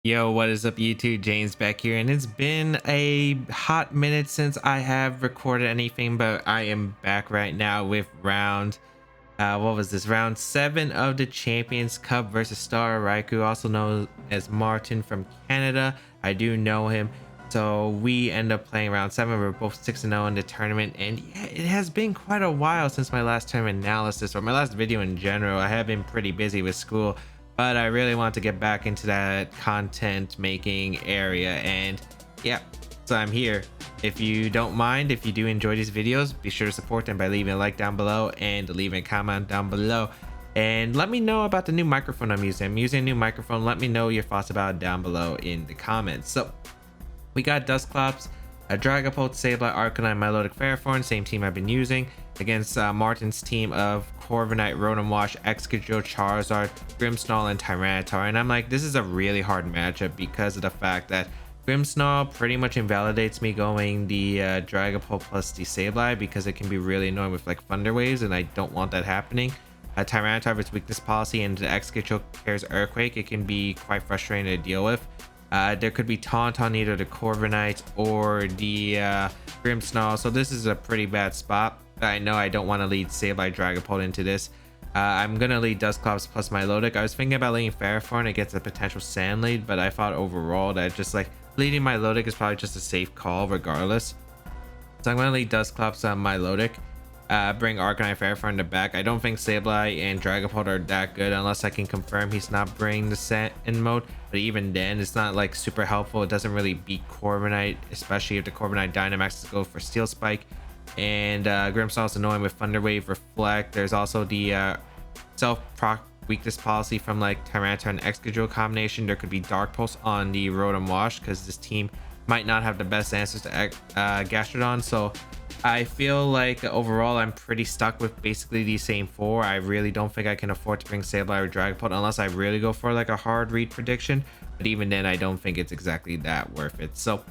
Yo, what is up YouTube? James Baek here, and it's been a hot minute since I have recorded anything, but I am back right now with what was this? Round 7 of the Champions Cup versus Star Raikou, also known as Martin from Canada. I do know him. So we end up playing round 7. We're both 6-0 in the tournament, and yeah, it has been quite a while since my last tournament analysis or my last video in general. I have been pretty busy with school, but I really want to get back into that content making area, and yeah, so I'm here. If you don't mind, if you do enjoy these videos, be sure to support them by leaving a like down below and leaving a comment down below, and let me know about the new microphone I'm using. I'm using a new microphone. Let me know your thoughts about it down below in the comments. So we got Dusclops, a Dragapult, Sableye, Arcanine, Milotic, Ferrothorn, same team I've been using, against Martin's team of Corviknight, Rotom Wash, Excadrill, Charizard, Grimmsnarl, and Tyranitar. And I'm like, this is a really hard matchup because of the fact that Grimmsnarl pretty much invalidates me going the Dragapult plus the Sableye because it can be really annoying with like Thunder Waves, and I don't want that happening. Tyranitar with its weakness policy and the Excadrill carries Earthquake, it can be quite frustrating to deal with. There could be Taunt on either the Corviknight or the Grimmsnarl, so this is a pretty bad spot. I know I don't want to lead Sableye Dragapult into this. I'm going to lead Dusclops plus Milotic. I was thinking about leading Ferrothorn against a potential Sand lead, but I thought overall that just like leading Milotic is probably just a safe call regardless. So I'm going to lead Dusclops on Milotic. Bring Arcanine, Ferrothorn in the back. I don't think Sableye and Dragapult are that good unless I can confirm he's not bringing the Sand in mode. But even then, it's not like super helpful. It doesn't really beat Corviknight, especially if the Corviknight Dynamax go for Steel Spike. And Grimmsnarl is annoying with Thunder Wave, Reflect. There's also the self-proc weakness policy from like Tyranitar and Excadrill combination. There could be Dark Pulse on the Rotom Wash because this team might not have the best answers to Gastrodon. So I feel like overall I'm pretty stuck with basically these same four. I really don't think I can afford to bring Sableye or Dragapult unless I really go for like a hard read prediction. But even then, I don't think it's exactly that worth it. So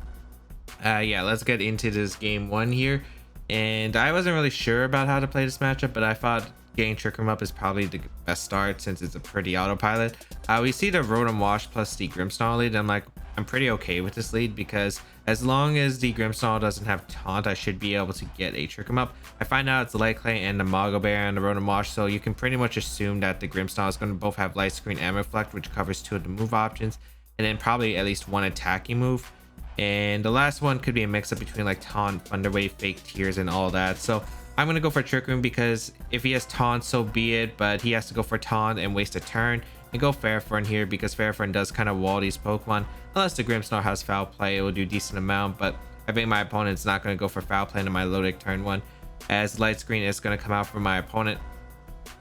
yeah, let's get into this game one here. And I wasn't really sure about how to play this matchup, but I thought getting Trick Room up is probably the best start since it's a pretty autopilot. We see the Rotom Wash plus the Grimmsnarl lead. I'm pretty okay with this lead because as long as the Grimmsnarl doesn't have Taunt, I should be able to get a Trick Room up. I find out it's Light Clay and the Mago Bear and the Rotom Wash, so you can pretty much assume that the Grimmsnarl is going to both have Light Screen and Reflect, which covers 2 of the move options, and then probably at least 1 attacking move. And the last one could be a mix-up between like Taunt, Thunder Wave, Fake Tears, and all that. So I'm going to go for Trick Room because if he has Taunt, so be it. But he has to go for Taunt and waste a turn. And go Ferrothorn here because Ferrothorn does kind of wall these Pokemon. Unless the Grimmsnarl has Foul Play, it will do decent amount. But I think my opponent's not going to go for Foul Play into my Milotic turn 1. As Light Screen is going to come out for my opponent.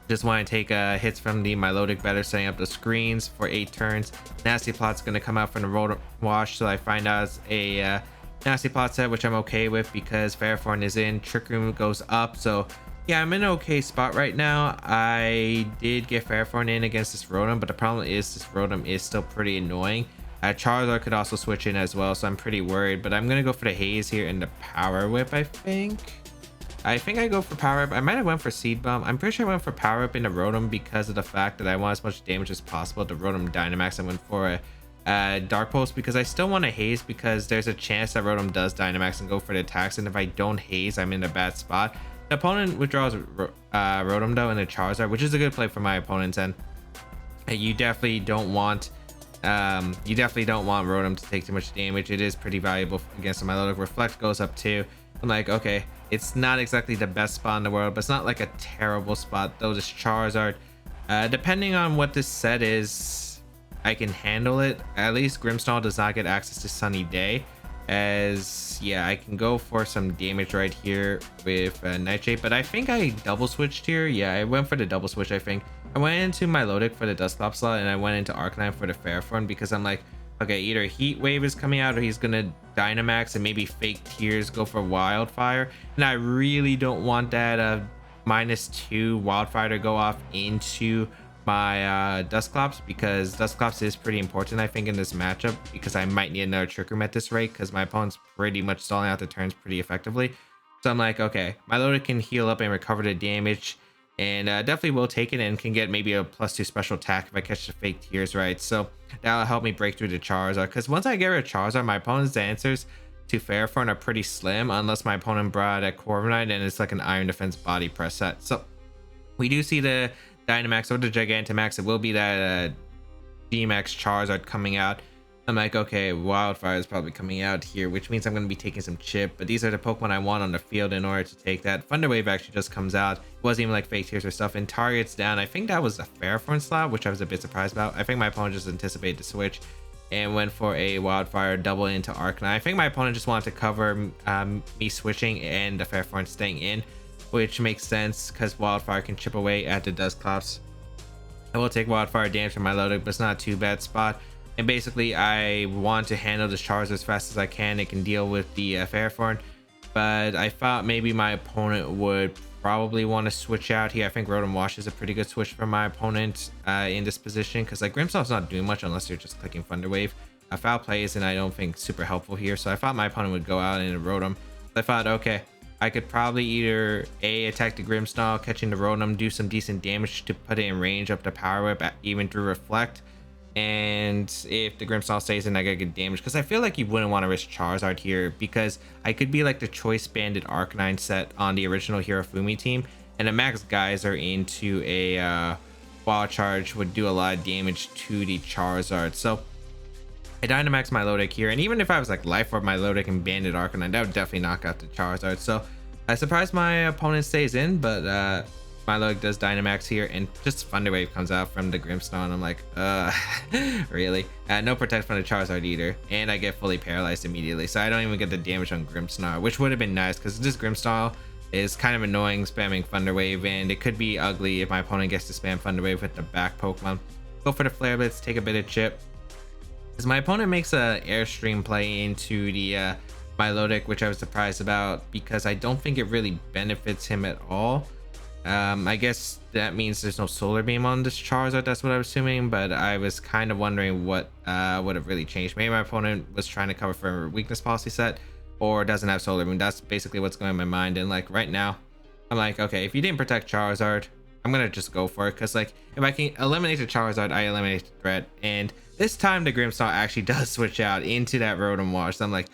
Just want to take hits from the Milotic better, setting up the screens for 8 turns. Nasty Plot's going to come out from the Rotom Wash, so I find out it's a Nasty Plot set, which I'm okay with because Ferrothorn is in. Trick Room goes up, so yeah, I'm in an okay spot right now. I did get Ferrothorn in against this Rotom, but the problem is this Rotom is still pretty annoying. Charizard could also switch in as well, so I'm pretty worried. But I'm going to go for the Haze here and the Power Whip, I think I go for Power Up. I might have went for Seed Bomb. I'm pretty sure I went for Power Up in the Rotom because of the fact that I want as much damage as possible. The Rotom Dynamax, I went for a Dark Pulse because I still want to Haze because there's a chance that Rotom does Dynamax and go for the attacks. And if I don't Haze, I'm in a bad spot. The opponent withdraws Rotom though and the Charizard, which is a good play for my opponent's end. You definitely don't want Rotom to take too much damage. It is pretty valuable against the Milotic. Reflect goes up too. I'm like, okay, it's not exactly the best spot in the world, but it's not like a terrible spot though. This Charizard, depending on what this set is, I can handle it. At least Grimmsnarl does not get access to Sunny Day, as yeah, I can go for some damage right here with Nightshade. But I think I double switched here. Yeah, I went for the double switch. I think I went into Milotic for the Dusclops slot, and I went into Arcanine for the Ferrothorn because I'm like, okay, either Heat Wave is coming out or he's gonna Dynamax and maybe Fake Tears, go for Wildfire. And I really don't want that -2 Wildfire to go off into my Dusclops because Dusclops is pretty important, I think, in this matchup because I might need another Trick Room at this rate because my opponent's pretty much stalling out the turns pretty effectively. So I'm like, okay, Milotic can heal up and recover the damage. and definitely will take it and can get maybe a +2 special attack if I catch the fake tears right. So that'll help me break through the Charizard, because once I get rid of Charizard, my opponent's answers to Fairforn are pretty slim unless my opponent brought a Corviknight and it's like an Iron Defense body press set. So we do see the Dynamax or the Gigantamax. It will be that GMAX Charizard coming out. I'm like, okay, Wildfire is probably coming out here, which means I'm going to be taking some chip, but these are the Pokemon I want on the field in order to take that. Thunder Wave actually just comes out. It wasn't even like fake tears or stuff, and targets down. I think that was a Fairforn slot, which I was a bit surprised about. I think my opponent just anticipated the switch and went for a Wildfire double into Arcanine. I think my opponent just wanted to cover me switching and the Fairforn staying in, which makes sense because Wildfire can chip away at the Dusclops. I will take Wildfire damage from my Milotic, but it's not a too bad spot. And basically, I want to handle this Charizard as fast as I can. It can deal with the Fairforn, but I thought maybe my opponent would probably want to switch out here. I think Rotom Wash is a pretty good switch for my opponent in this position, because like Grimmsnarl's not doing much unless you're just clicking Thunder Wave. Foul Play isn't, I don't think, super helpful here, so I thought my opponent would go out and Rotom. I thought, okay, I could probably either attack the Grimmsnarl, catching the Rotom, do some decent damage to put it in range up the Power Whip, even through Reflect. And if the Grimmsnarl stays in, I gotta get damage, because I feel like you wouldn't want to risk Charizard here, because I could be like the Choice Banded Arcanine set on the original Hirofumi team, and a Max Geyser into a Wild Charge would do a lot of damage to the Charizard. So I Dynamax my Milotic here, and even if I was like Life Orb my Milotic and Banded Arcanine, that would definitely knock out the Charizard. So I surprised my opponent stays in, but my Milotic does Dynamax here, and just Thunder Wave comes out from the Grimmsnarl, and I'm like, really? No Protect from the Charizard either, and I get fully paralyzed immediately, so I don't even get the damage on Grimmsnarl, which would have been nice, because this Grimmsnarl is kind of annoying spamming Thunder Wave, and it could be ugly if my opponent gets to spam Thunder Wave with the back Pokemon. Go for the Flare Blitz, take a bit of chip. As my opponent makes a Airstream play into the Milotic, which I was surprised about, because I don't think it really benefits him at all. I guess that means there's no Solar Beam on this Charizard, that's what I was assuming, but I was kind of wondering what would have really changed. Maybe my opponent was trying to cover for a Weakness Policy set, or doesn't have Solar Beam. That's basically what's going in my mind. And like right now, I'm like, okay, if you didn't protect Charizard, I'm gonna just go for it, because like if I can eliminate the Charizard, I eliminate the threat. And this time the Grimmsnarl actually does switch out into that Rotom Wash. So I'm like,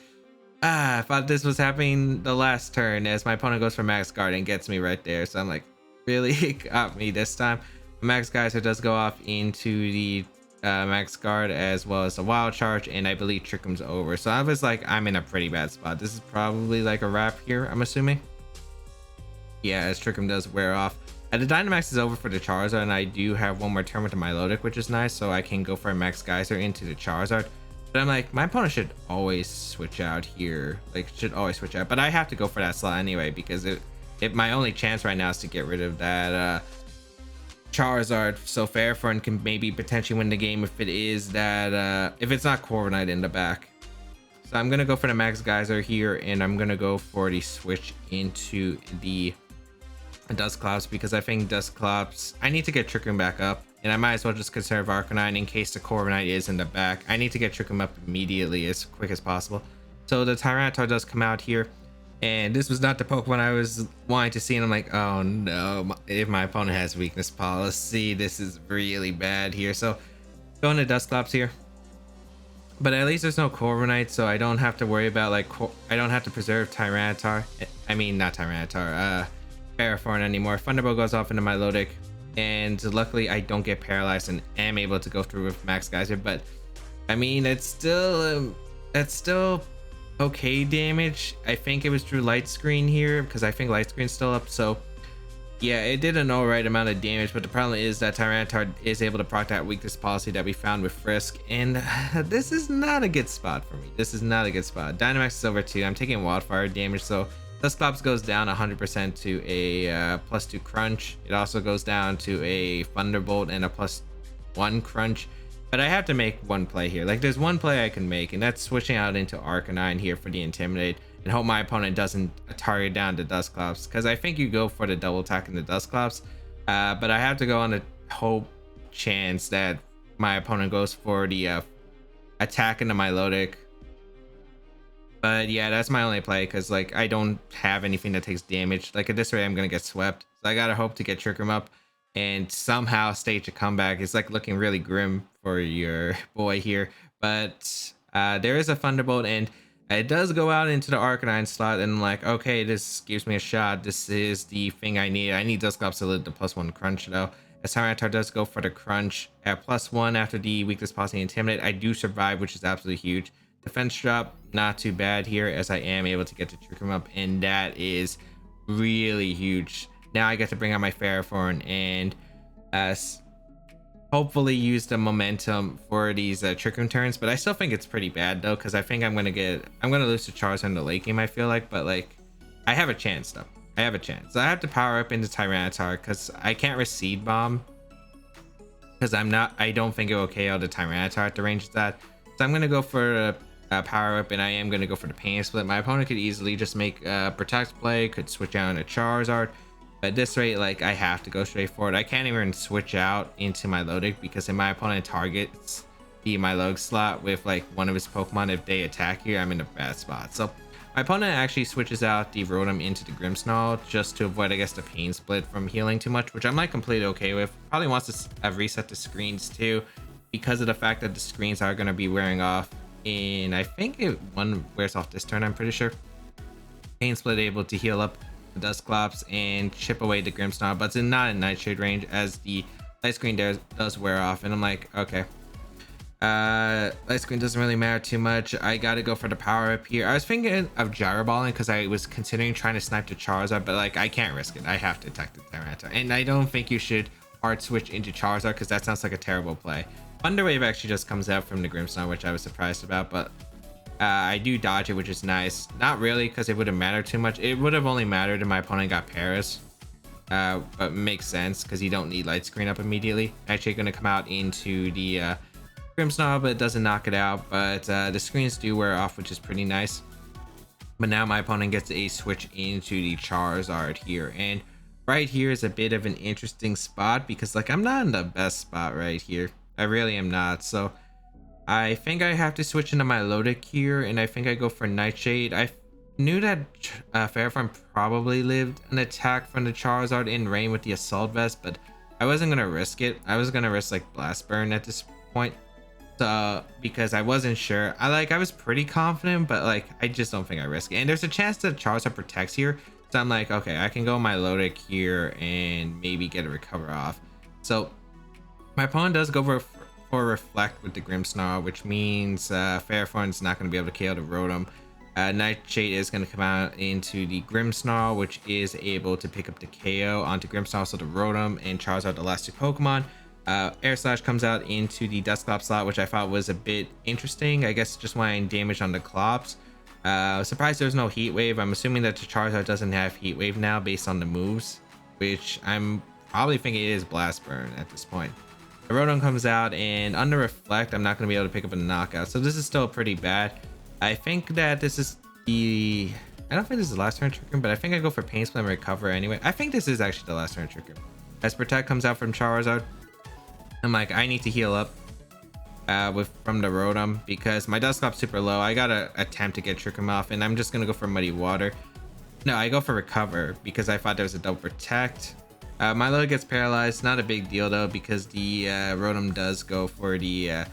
I thought this was happening the last turn, as my opponent goes for Max Guard and gets me right there. So I'm like, really? It got me this time. Max Geyser does go off into the Max Guard as well as the Wild Charge, and I believe Trick Room's over. So I was like, I'm in a pretty bad spot. This is probably like a wrap here, I'm assuming. Yeah, as Trick Room does wear off. The Dynamax is over for the Charizard, and I do have one more turn with the Milotic, which is nice, so I can go for a Max Geyser into the Charizard. But I'm like, my opponent should always switch out here. Like, should always switch out. But I have to go for that slot anyway, because my only chance right now is to get rid of that Charizard, so Fairforn can maybe potentially win the game if it is that if it's not Corviknight in the back. So I'm gonna go for the Max Geyser here, and I'm gonna go for the switch into the Dusclops, because I think Dusclops, I need to get Trick Room back up, and I might as well just conserve Arcanine in case the Corviknight is in the back. I need to get Trick Room up immediately, as quick as possible. So the Tyranitar does come out here, and this was not the Pokemon I was wanting to see, and I'm like, oh no, if my opponent has Weakness Policy, this is really bad here. So going to Dusclops here, but at least there's no Corviknight, so I don't have to worry about like I don't have to preserve Tyranitar. I mean, not Tyranitar, Fairforn anymore. Thunderbolt goes off into my Milotic, and luckily I don't get paralyzed and am able to go through with Max Geyser. But I mean, it's still okay damage. I think it was through Light Screen here, because I think Light Screen's still up. So yeah, it did an alright amount of damage, but the problem is that Tyranitar is able to proc that Weakness Policy that we found with Frisk, and this is not a good spot for me. This is not a good spot. Dynamax is over 2. I'm taking Wildfire damage, so Dusclops goes down 100% to a +2 crunch. It also goes down to a Thunderbolt and a +1 crunch. But I have to make one play here. Like, there's one play I can make, and that's switching out into Arcanine here for the Intimidate, and hope my opponent doesn't target down the Dusclops, because I think you go for the double attack in the Dusclops. But I have to go on the hope chance that my opponent goes for the attack into Milotic. But yeah, that's my only play, because like I don't have anything that takes damage. Like at this rate, I'm gonna get swept. So I gotta hope to get Trick Room up and somehow stage a comeback. It's like looking really grim for your boy here, but there is a Thunderbolt, and it does go out into the Arcanine slot, and I'm like, okay, this gives me a shot. This is the thing I need. I need Dusclops to live the +1 crunch though. As Tyranitar does go for the crunch at +1 after the weakness policy intimidate, I do survive, which is absolutely huge. Defense drop, not too bad here, as I am able to get the Trick Room up, and that is really huge. Now I get to bring out my Ferrothorn and hopefully use the momentum for these Trick Room turns, but I still think it's pretty bad though, because I think I'm gonna lose to Charizard in the late game, I feel like, but like I have a chance though. I have a chance. So I have to power up into Tyranitar because I can't risk Seed Bomb, because I don't think it will KO the Tyranitar at the range of that. So I'm gonna go for a power up, and I am gonna go for the Pain Split. My opponent could easily just make a Protect play, could switch out into Charizard. At this rate, like, I have to go straight forward. I can't even switch out into my Milotic, because if my opponent targets the Milotic slot with like one of his Pokemon, if they attack here, I'm in a bad spot. So my opponent actually switches out the Rotom into the Grimmsnarl just to avoid, I guess, the Pain Split from healing too much, which I'm like completely okay with. Probably wants to reset the screens too, because of the fact that the screens are going to be wearing off in, I think one wears off this turn, I'm pretty sure. Pain Split able to heal up the Dusclops and chip away the Grimmsnarl, but it's not in Nightshade range, as the light screen does wear off, and I'm like, okay, light screen doesn't really matter too much. I gotta go for the power up here. I was thinking of Gyro Balling because I was considering trying to snipe the Charizard, but like I can't risk it. I have to attack the Tyranitar, and I don't think you should hard switch into Charizard because that sounds like a terrible play. Thunder Wave actually just comes out from the Grimmsnarl, which I was surprised about, but I do dodge it, which is nice. Not really, because it wouldn't matter too much. It would have only mattered if my opponent got Paris, but makes sense because you don't need light screen up immediately. Actually going to come out into the Grimmsnarl, but it doesn't knock it out, but the screens do wear off, which is pretty nice. But now my opponent gets a switch into the Charizard here, and right here is a bit of an interesting spot because like I'm not in the best spot right here. I really am not. So I think I have to switch into my Milotic here, and I think I go for Nightshade. I knew that Ferrothorn probably lived an attack from the Charizard in rain with the Assault Vest, but I wasn't gonna risk it. I was gonna risk like Blast Burn at this point, so because I wasn't sure. I was pretty confident, but like I just don't think I risk it. And there's a chance that Charizard protects here, so I'm like, okay, I can go Milotic here and maybe get a recover off. So my opponent does go for Reflect with the Grimmsnarl, which means Ferrothorn's not going to be able to KO the Rotom. Nightshade is going to come out into the Grimmsnarl, which is able to pick up the KO onto Grimmsnarl, so the Rotom and Charizard, the last two Pokemon. Air Slash comes out into the Dusclops slot, which I thought was a bit interesting. I guess just wanting damage on the Clops. Surprised there's no Heat Wave. I'm assuming that the Charizard doesn't have Heat Wave now based on the moves, which I'm probably thinking it is Blast Burn at this point. The Rotom comes out, and under Reflect, I'm not going to be able to pick up a knockout. So this is still pretty bad. I think that this is the... I don't think this is the last turn Trick Room, but I think I go for Pain Split and Recover anyway. I think this is actually the last turn Trick Room. As Protect comes out from Charizard, I'm like, I need to heal up from the Rotom because my Dusclop's super low. I got to attempt to get Trick Room off, and I'm just going to go for Muddy Water. No, I go for Recover because I thought there was a double Protect. Milo gets paralyzed, not a big deal though, because the Rotom does go for the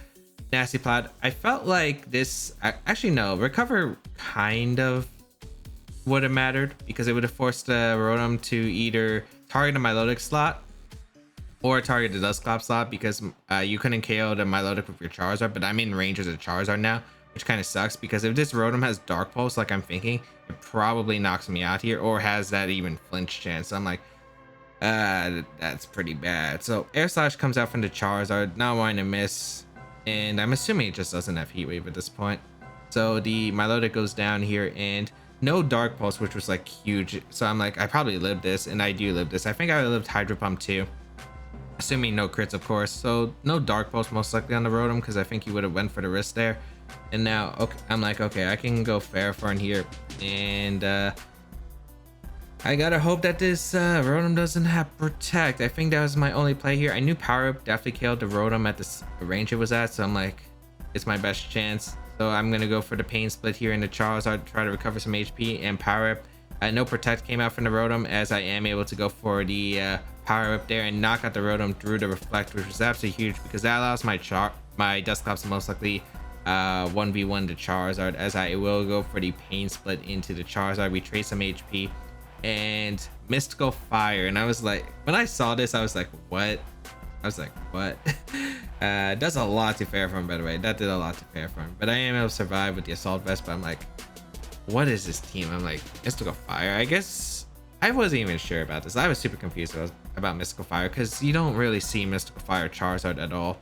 Nasty Plot. I felt like this, actually no, Recover kind of would have mattered because it would have forced the Rotom to either target the Milotic slot or target the Dusclops slot, because you couldn't KO the Milotic with your Charizard, but I'm in range of the Charizard now, which kind of sucks because if this Rotom has Dark Pulse like I'm thinking, it probably knocks me out here or has that even flinch chance. So I'm like, that's pretty bad. So Air Slash comes out from the Charizard, not wanting to miss, and I'm assuming it just doesn't have Heat Wave at this point. So the Milotic goes down here, and no Dark Pulse, which was like huge. So I'm like, I probably lived this, and I do live this. I think I lived Hydro Pump too, assuming no crits, of course. So no Dark Pulse most likely on the Rotom, because I think he would have went for the risk there. And now, okay, I'm like, okay, I can go Ferrothorn here, and I gotta hope that this Rotom doesn't have Protect. I think that was my only play here. I knew Power Up definitely killed the Rotom at the range it was at, so I'm like, it's my best chance. So I'm gonna go for the Pain Split here in the Charizard, try to recover some HP, and Power Up No protect came out from the Rotom, as I am able to go for the power up there and knock out the Rotom through the reflect, which was absolutely huge because that allows my Dusclops to most likely 1v1 the Charizard, as I will go for the pain split into the Charizard. We trade some HP and Mystical Fire, and I was like, when I saw this, I was like, what? I was like, what? Does a lot to Fairform, by the way. That did a lot to Fairform, but I am able to survive with the Assault Vest. But I'm like, what is this team? I'm like, Mystical Fire. I guess I wasn't even sure about this. I was super confused about Mystical Fire because you don't really see Mystical Fire Charizard at all.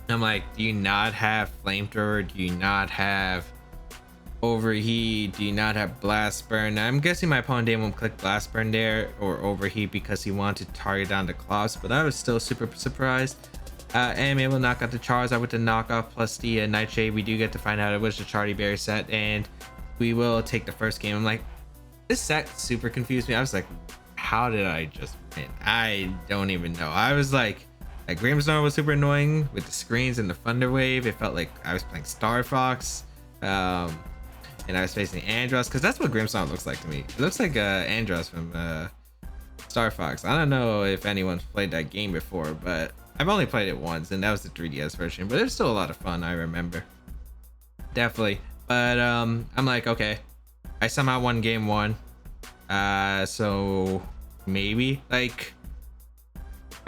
I'm like, do you not have Flamethrower? Do you not have Overheat? Do you not have Blast Burn? I'm guessing my opponent didn't click Blast Burn there or Overheat because he wanted to target down the Clops, but I was still super surprised. I am able to knock out the Charizard with the knockoff plus the Nightshade. We do get to find out it was the Charlie Berry set, and we will take the first game. I'm like, this set super confused me. I was like, how did I just win? I don't even know. I was like Grimmsnarl was super annoying with the screens and the Thunder Wave. It felt like I was playing Star Fox, and I was facing Andros, because that's what Grimmsnarl looks like to me. It looks like Andros from Star Fox. I don't know if anyone's played that game before, but I've only played it once, and that was the 3DS version. But it was still a lot of fun, I remember. Definitely. But I'm like, okay, I somehow won game 1. So maybe, like,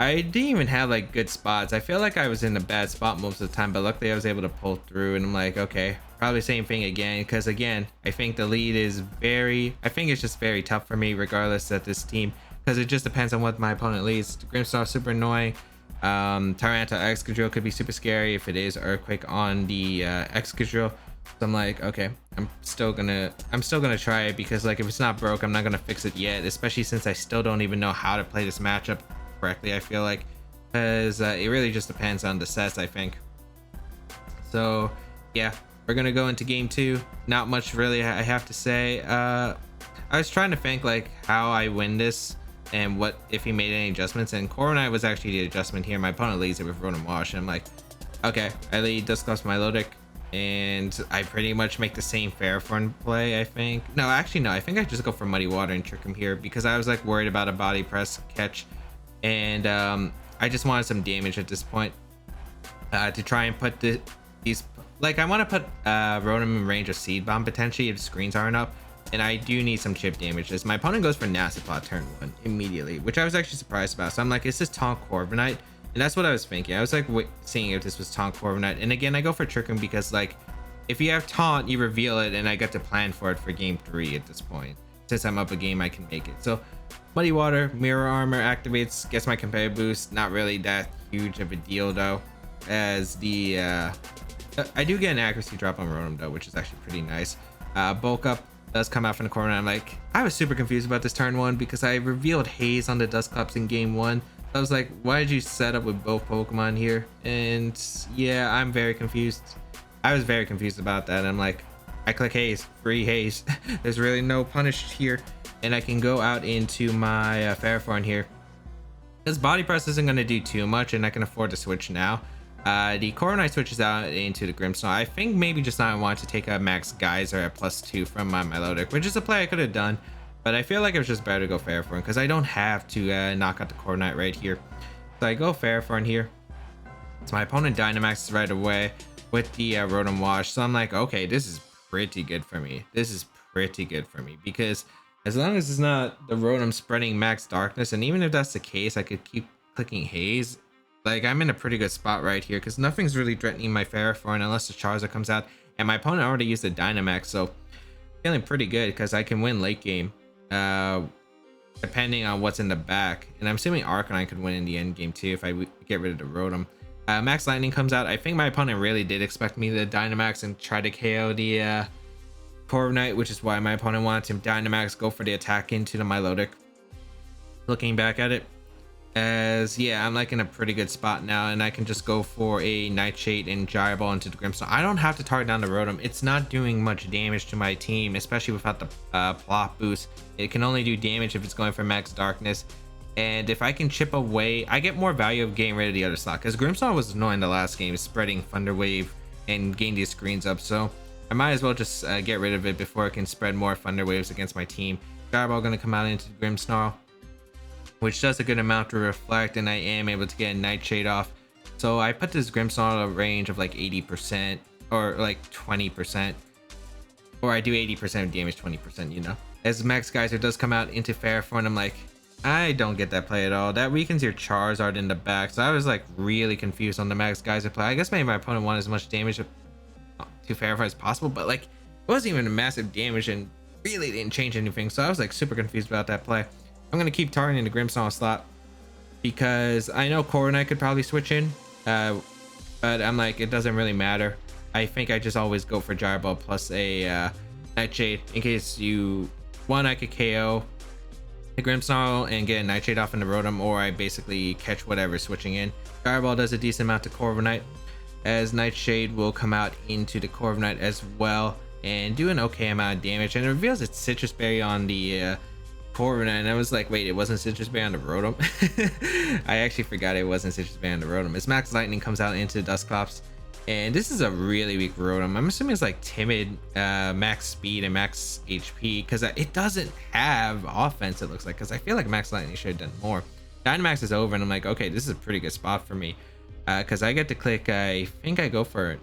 I didn't even have like good spots. I feel like I was in a bad spot most of the time, but luckily I was able to pull through, and I'm like, okay, probably same thing again, because again, I think the lead is I think it's just very tough for me regardless at this team, because it just depends on what my opponent leads. Grimmsnarl super annoying. Tyranitar Excadrill could be super scary if it is Earthquake on the Excadrill. So I'm like, okay, I'm still gonna try it, because like if it's not broke, I'm not gonna fix it yet, especially since I still don't even know how to play this matchup correctly, I feel like, because it really just depends on the sets, I think. So yeah, we're gonna go into game 2. Not much really I have to say. I was trying to think like how I win this and what if he made any adjustments, and Corviknight was actually the adjustment here. My opponent leads it with Rotom Wash, and I'm like, okay, I lead Dusclops Milotic, and I pretty much make the same Fairform play, I think. No, actually no, I think I just go for Muddy Water and trick him here, because I was like worried about a body press catch, and I just wanted some damage at this point to try and put these, like, I want to put Rotom in range of Seed Bomb potentially if the screens aren't up, and I do need some chip damage. As my opponent goes for Nasty Plot turn 1 immediately, which I was actually surprised about. So I'm like, is this Taunt Corviknight? And that's what I was thinking. I was like seeing if this was Taunt Corviknight, and again I go for Trick him because, like, if you have Taunt, you reveal it, and I get to plan for it for game 3 at this point. Since I'm up a game, I can make it. So Muddy Water, Mirror Armor activates, gets my competitive boost. Not really that huge of a deal though, as the I do get an accuracy drop on Rotom though, which is actually pretty nice. Bulk Up does come out from the corner. I'm like, I was super confused about this turn 1 because I revealed Haze on the Dusclops in game 1. I was like, why did you set up with both Pokemon here? And yeah, I'm very confused. I was very confused about that. I'm like, I click Haze, free Haze. There's really no punish here, and I can go out into my Fairform here. This Body Press isn't going to do too much, and I can afford to switch now. The Corviknight switches out into the Grimmsnarl. I think maybe just now I want to take a Max Geyser at +2 from my Milotic, which is a play I could have done, but I feel like it was just better to go Fairform because I don't have to knock out the Corviknight right here. So I go Fairform here. So my opponent Dynamaxes right away with the Rotom Wash. So I'm like, okay, this is pretty good for me. This is pretty good for me because as long as it's not the Rotom spreading Max Darkness, and even if that's the case, I could keep clicking Haze. Like, I'm in a pretty good spot right here because nothing's really threatening my Fairform unless the Charizard comes out, and my opponent already used the Dynamax, so feeling pretty good because I can win late game depending on what's in the back. And I'm assuming Arcanine could win in the end game too if I get rid of the Rotom. Max Lightning comes out. I think my opponent really did expect me to Dynamax and try to KO the Corviknight, which is why my opponent wanted to Dynamax, go for the attack into the Milotic. Looking back at it, as yeah, I'm like in a pretty good spot now, and I can just go for a Nightshade and Gyro Ball into the Grimmsnarl. I don't have to target down the Rotom. It's not doing much damage to my team, especially without the plot boost. It can only do damage if it's going for Max Darkness. And if I can chip away, I get more value of getting rid of the other slot, because Grimmsnarl was annoying the last game, spreading Thunder Wave and getting these screens up. So I might as well just get rid of it before it can spread more Thunder Waves against my team. Fireball gonna come out into the Grim Snarl, which does a good amount to reflect, and I am able to get a Nightshade off. So I put this Grim Snarl at a range of like 80% or like 20%, or I do 80% of damage, 20%, you know. As Max Geyser does come out into fair form, I'm like, I don't get that play at all. That weakens your Charizard in the back. So I was like really confused on the Max Geyser play. I guess maybe my opponent wanted as much damage to fair as possible, but like it wasn't even a massive damage and really didn't change anything. So I was like super confused about that play. I'm gonna keep targeting the Grimmsnarl slot because I know Corviknight could probably switch in, but I'm like, it doesn't really matter. I think I just always go for Gyro Ball plus a Nightshade in case I could KO the Grimmsnarl and get a Nightshade off in the Rotom, or I basically catch whatever switching in. Gyro Ball does a decent amount to Corviknight, as Nightshade will come out into the Corviknight as well and do an okay amount of damage, and it reveals it's Citrus Berry on the Corviknight, and I was like, wait, it wasn't Citrus Berry on the Rotom? I actually forgot it wasn't Citrus Berry on the Rotom. As Max Lightning comes out into Dusclops, and this is a really weak Rotom. I'm assuming it's like timid, max speed and max HP, because it doesn't have offense, it looks like, because I feel like Max Lightning should have done more. Dynamax is over, and I'm like, okay, this is a pretty good spot for me, because I get to click, I think I go for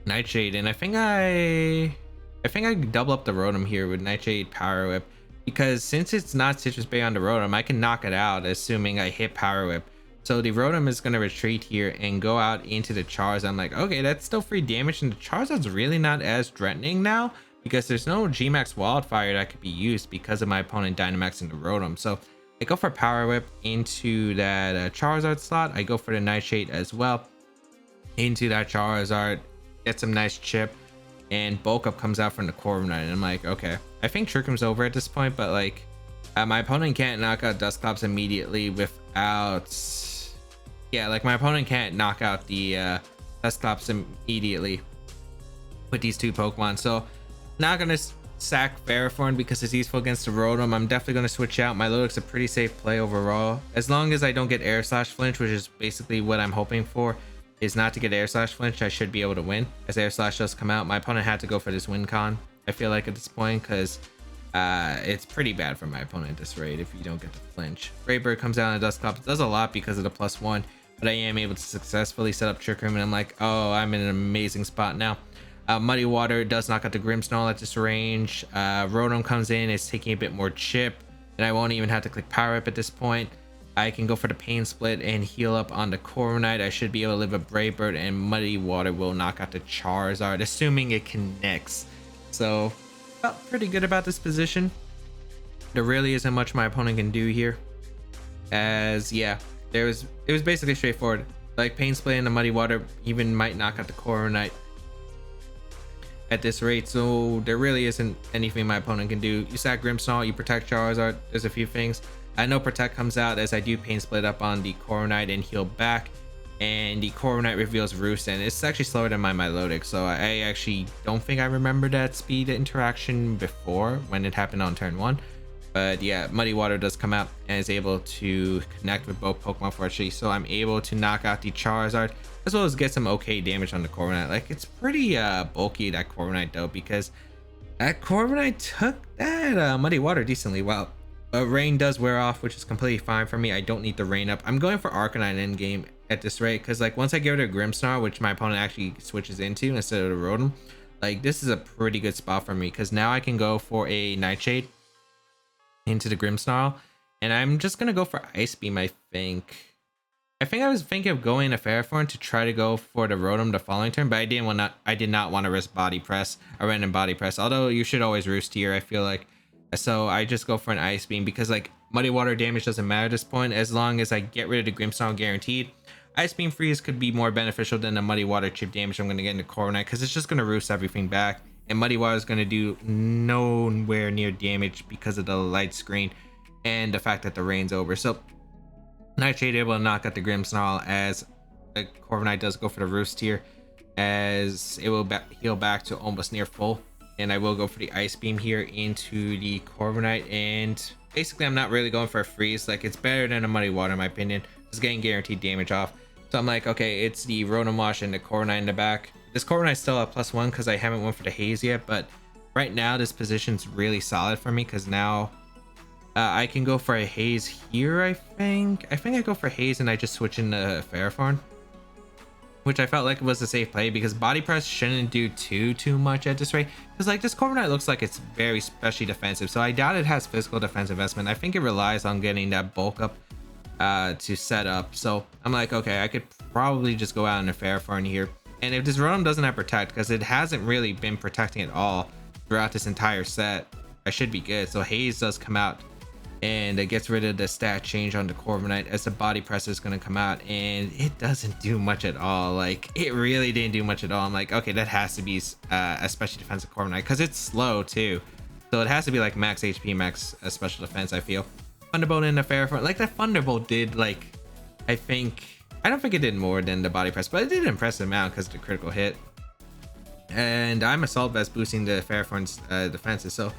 Nightshade, and I think I can double up the Rotom here with Nightshade Power Whip, because since it's not Citrus Berry on the Rotom, I can knock it out assuming I hit Power Whip. So the Rotom is going to retreat here and go out into the Charizard. I'm like, okay, that's still free damage, and the Charizard's really not as threatening now because there's no Gmax Wildfire that could be used because of my opponent Dynamaxing the Rotom. So I go for Power Whip into that Charizard slot. I go for the Nightshade as well into that Charizard, get some nice chip, and Bulk Up comes out from the Corviknight, and I'm like, okay, I think Trick Room's over at this point, but like my opponent can't knock out Dusclops immediately without... Yeah, like my opponent can't knock out the Dusclops immediately with these two Pokemon. So not gonna sack Ferrothorn because it's useful against the Rotom. I'm definitely gonna switch out. My Milotic's a pretty safe play overall. As long as I don't get Air Slash Flinch, which is basically what I'm hoping for, is not to get Air Slash Flinch, I should be able to win. As Air Slash does come out, my opponent had to go for this win con, I feel like, at this point, because it's pretty bad for my opponent at this rate if you don't get the flinch. Brave Bird comes out on Dusclops. It does a lot because of the +1. But I am able to successfully set up Trick Room, and I'm like, oh, I'm in an amazing spot now. Muddy Water does knock out the Grimmsnarl at this range. Rotom comes in, it's taking a bit more chip, and I won't even have to click Power Up at this point. I can go for the Pain Split and heal up on the Corviknight. I should be able to live a Brave Bird, and Muddy Water will knock out the Charizard, assuming it connects. So, felt pretty good about this position. There really isn't much my opponent can do here, as yeah, it was basically straightforward. Like Pain Split and the Muddy Water even might knock out the Corviknight at this rate, so there really isn't anything my opponent can do. You sack Grimmsnarl, you protect Charizard. There's a few things. I know Protect comes out as I do Pain Split up on the Corviknight and heal back, and the Corviknight reveals Roost, and it's actually slower than my Milotic, so I actually don't think I remember that speed interaction before when it happened on turn 1. But yeah, Muddy Water does come out and is able to connect with both Pokemon fortunately, so I'm able to knock out the Charizard as well as get some okay damage on the Corviknight. Like, it's pretty bulky, that Corviknight though, because that Corviknight took that Muddy Water decently well. Rain does wear off, which is completely fine for me. I don't need the Rain up. I'm going for Arcanine in game at this rate, because like once I get rid of Grimmsnarl, which my opponent actually switches into instead of the Rotom, like this is a pretty good spot for me, because now I can go for a Nightshade into the Grimmsnarl, and I'm just gonna go for Ice Beam. I think I was thinking of going to Ferrothorn to try to go for the Rotom the following turn, but I did not want to risk Body Press, a random Body Press, although you should always Roost here, I feel like. So I just go for an Ice Beam, because like Muddy Water damage doesn't matter at this point as long as I get rid of the Grimmsnarl guaranteed. Ice Beam Freeze could be more beneficial than the Muddy Water chip damage I'm going to get into Corviknight, because it's just going to Roost everything back, and Muddy Water is going to do nowhere near damage because of the light screen and the fact that the rain's over. So Nightshade able to knock out the Grimmsnarl as the Corviknight does go for the Roost here, as it will heal back to almost near full. And I will go for the Ice Beam here into the Corviknight, and basically I'm not really going for a freeze. Like, it's better than a Muddy Water in my opinion. It's getting guaranteed damage off. So I'm like, okay, it's the Rotom Wash and the Corviknight in the back. This Corviknight's still at +1 because I haven't went for the Haze yet, but right now this position's really solid for me because now I can go for a haze here. I think I go for haze and I just switch into Fairthorn, which I felt like was a safe play because body press shouldn't do too much at this rate, because like this Corviknight looks like it's very specially defensive, so I doubt it has physical defense investment. I think it relies on getting that bulk up to set up. So I'm like, okay, I could probably just go out in a Fairthorn here, and if this Rotom doesn't have protect, because it hasn't really been protecting at all throughout this entire set, I should be good. So haze does come out and it gets rid of the stat change on the Corviknight as the body press is going to come out, and it doesn't do much at all. Like, it really didn't do much at all. I'm like, okay, that has to be a special defensive Corviknight because it's slow too, so it has to be like max HP, max special defense. I feel Thunderbolt in the Fairthorn, like that Thunderbolt did, like, I don't think it did more than the body press, but it did an impressive amount because of the critical hit. And I'm Assault Vest boosting the Fairthorn's defenses, so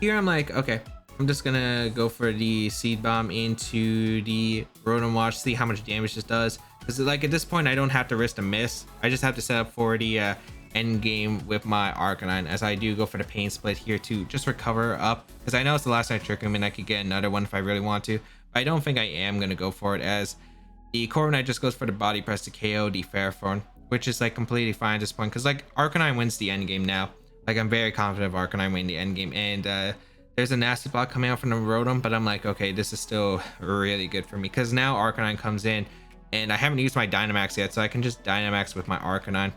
here I'm like, okay, I'm just gonna go for the Seed Bomb into the Rotom Wash, see how much damage this does, because like at this point I don't have to risk a miss. I just have to set up for the end game with my Arcanine, as I do go for the Pain Split here to just recover up, because I know it's the last night Trick Room and I could get another one if I really want to, but I don't think I am gonna go for it, as the Corviknight just goes for the body press to KO the Fairthorn, which is like completely fine at this point, because like Arcanine wins the end game now. Like, I'm very confident of Arcanine winning the end game, and there's a nasty block coming out from the Rotom, but I'm like, okay, this is still really good for me because now Arcanine comes in and I haven't used my Dynamax yet, so I can just Dynamax with my Arcanine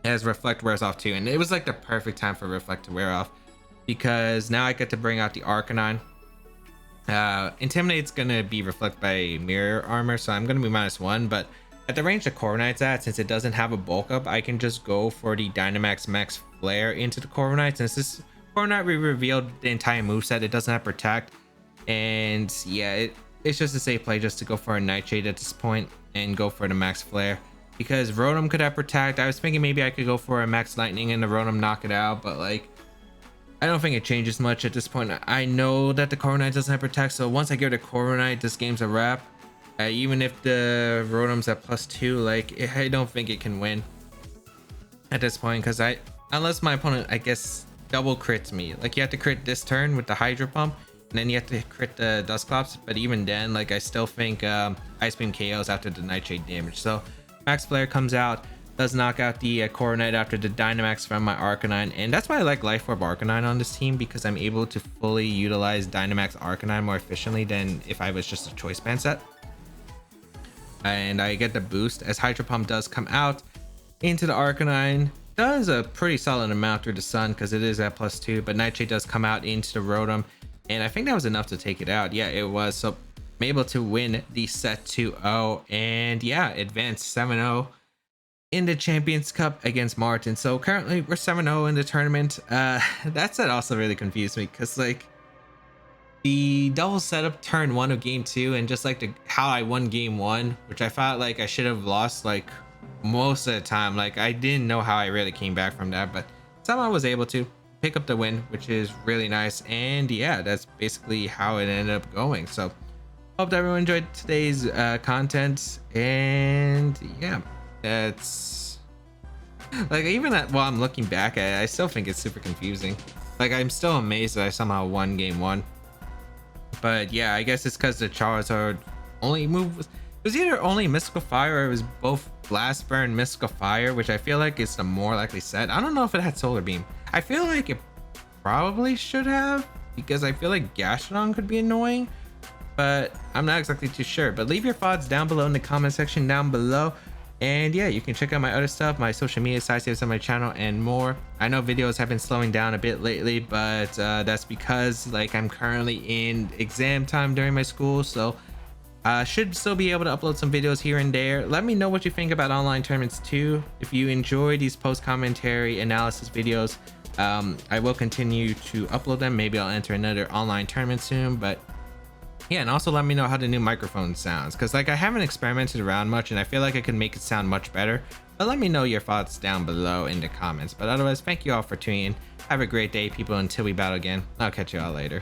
as Reflect wears off too. And it was like the perfect time for Reflect to wear off because now I get to bring out the Arcanine. Intimidate's gonna be Reflect by Mirror Armor, so I'm gonna be -1, but at the range the Corviknight's at, since it doesn't have a bulk up, I can just go for the Dynamax Max Flare into the Corviknight. Since this Corviknight, we revealed the entire moveset, it doesn't have protect, and yeah, it's just a safe play just to go for a Nightshade at this point and go for the Max Flare, because Rotom could have protect. I was thinking maybe I could go for a Max Lightning and the Rotom knock it out, but like, I don't think it changes much at this point. I know that the Corviknight doesn't have protect, so once I give it a Corviknight, this game's a wrap. Even if the Rotom's at +2, like, I don't think it can win at this point, because unless my opponent, I guess, double crits me. Like, you have to crit this turn with the Hydro Pump, and then you have to crit the Dusclops, but even then, like, I still think Ice Beam KOs after the Nightshade damage. So Max Flare comes out, does knock out the Corviknight after the Dynamax from my Arcanine, and that's why I like Life Orb Arcanine on this team, because I'm able to fully utilize Dynamax Arcanine more efficiently than if I was just a Choice Band set. And I get the boost as Hydro Pump does come out into the Arcanine. Does a pretty solid amount through the sun because it is at +2, but Nightshade does come out into the Rotom, and I think that was enough to take it out. Yeah, it was. So I'm able to win the set 2-0, and yeah, advance 7-0 in the Champions Cup against Martin. So currently we're 7-0 in the tournament. That set also really confused me because like the double setup turn 1 of game 2 and just like how I won game 1, which I felt like I should have lost like most of the time. Like, I didn't know how I really came back from that, but somehow I was able to pick up the win, which is really nice. And yeah, that's basically how it ended up going. So hope that everyone enjoyed today's content, and yeah, it's like, even while I'm looking back at it, I still think it's super confusing. Like, I'm still amazed that I somehow won game 1, but yeah, I guess it's because the Charizard only move was either only Mystical Fire or it was both Blast Burn, Mystical Fire, which I feel like is the more likely set. I don't know if it had Solar Beam. I feel like it probably should have, because I feel like Gastrodon could be annoying, but I'm not exactly too sure. But leave your thoughts down below in the comment section down below. And yeah, you can check out my other stuff, my social media sites on my channel, and more. I know videos have been slowing down a bit lately, but that's because like I'm currently in exam time during my school, so should still be able to upload some videos here and there. Let me know what you think about online tournaments too. If you enjoy these post commentary analysis videos, I will continue to upload them. Maybe I'll enter another online tournament soon, but yeah, and also let me know how the new microphone sounds, because like I haven't experimented around much and I feel like I can make it sound much better. But let me know your thoughts down below in the comments. But otherwise, thank you all for tuning in. Have a great day, people, until we battle again. I'll catch you all later.